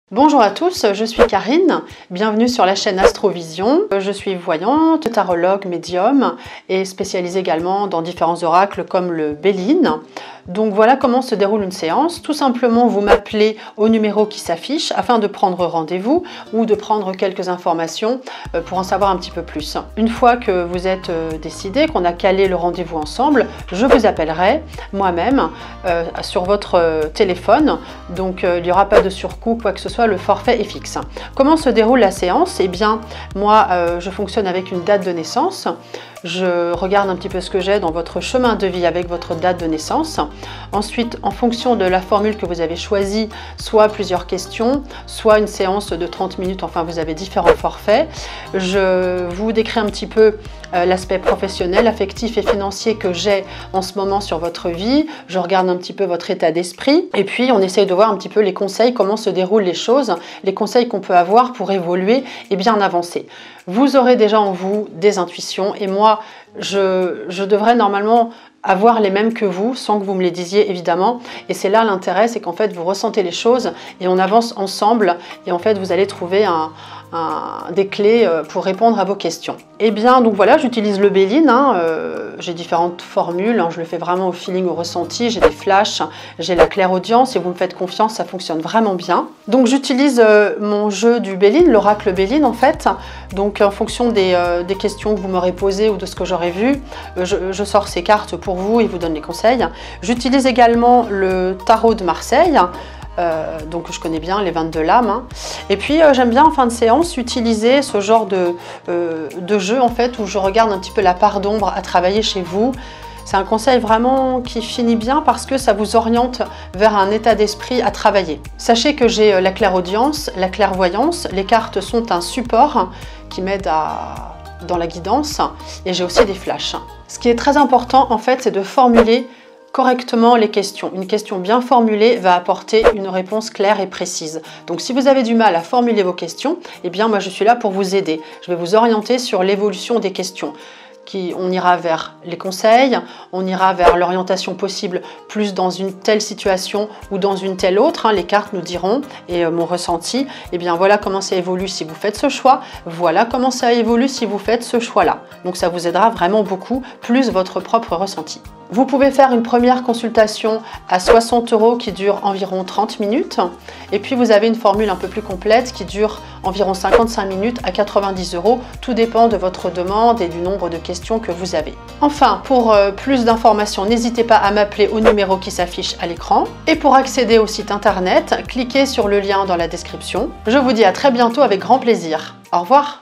Bonjour à tous, je suis Karine, bienvenue sur la chaîne Astrovision. Je suis voyante, tarologue, médium et spécialisée également dans différents oracles comme le Béline. Donc voilà comment se déroule une séance. Tout simplement, vous m'appelez au numéro qui s'affiche afin de prendre rendez-vous ou de prendre quelques informations pour en savoir un petit peu plus. Une fois que vous êtes décidé, qu'on a calé le rendez-vous ensemble, je vous appellerai moi-même sur votre téléphone. Donc il n'y aura pas de surcoût, quoi que ce soit, le forfait est fixe. Comment se déroule la séance? Eh bien, moi, je fonctionne avec une date de naissance. Je regarde un petit peu ce que j'ai dans votre chemin de vie avec votre date de naissance. Ensuite, en fonction de la formule que vous avez choisie, soit plusieurs questions, soit une séance de 30 minutes, enfin vous avez différents forfaits. Je vous décris un petit peu l'aspect professionnel, affectif et financier que j'ai en ce moment sur votre vie. Je regarde un petit peu votre état d'esprit et puis on essaye de voir un petit peu les conseils, comment se déroulent les choses, les conseils qu'on peut avoir pour évoluer et bien avancer. Vous aurez déjà en vous des intuitions et moi, je devrais normalement avoir les mêmes que vous, sans que vous me les disiez évidemment. Et c'est là l'intérêt, c'est qu'en fait vous ressentez les choses et on avance ensemble et en fait vous allez trouver des clés pour répondre à vos questions. Et bien donc voilà, j'utilise le Béline, j'ai différentes formules, je le fais vraiment au feeling, au ressenti, j'ai des flashs, j'ai la clairaudience et vous me faites confiance, ça fonctionne vraiment bien. Donc j'utilise mon jeu du Béline, l'oracle Béline en fait. Donc en fonction des questions que vous m'aurez posées ou de ce que j'aurais vu, je sors ces cartes pour vous et vous donne les conseils. J'utilise également le tarot de Marseille, donc je connais bien les 22 lames. Et puis j'aime bien en fin de séance utiliser ce genre de jeu en fait où je regarde un petit peu la part d'ombre à travailler chez vous. C'est un conseil vraiment qui finit bien parce que ça vous oriente vers un état d'esprit à travailler. Sachez que j'ai la clairaudience, la clairvoyance, les cartes sont un support qui m'aide dans la guidance et j'ai aussi des flashs. Ce qui est très important en fait, c'est de formuler correctement les questions. Une question bien formulée va apporter une réponse claire et précise. Donc si vous avez du mal à formuler vos questions, eh bien moi je suis là pour vous aider. Je vais vous orienter sur l'évolution des questions. On ira vers les conseils, on ira vers l'orientation possible plus dans une telle situation ou dans une telle autre, les cartes nous diront, et mon ressenti, et bien voilà comment ça évolue si vous faites ce choix, voilà comment ça évolue si vous faites ce choix-là. Donc ça vous aidera vraiment beaucoup, plus votre propre ressenti. Vous pouvez faire une première consultation à 60 € qui dure environ 30 minutes. Et puis vous avez une formule un peu plus complète qui dure environ 55 minutes à 90 €. Tout dépend de votre demande et du nombre de questions que vous avez. Enfin, pour plus d'informations, n'hésitez pas à m'appeler au numéro qui s'affiche à l'écran. Et pour accéder au site internet, cliquez sur le lien dans la description. Je vous dis à très bientôt avec grand plaisir. Au revoir.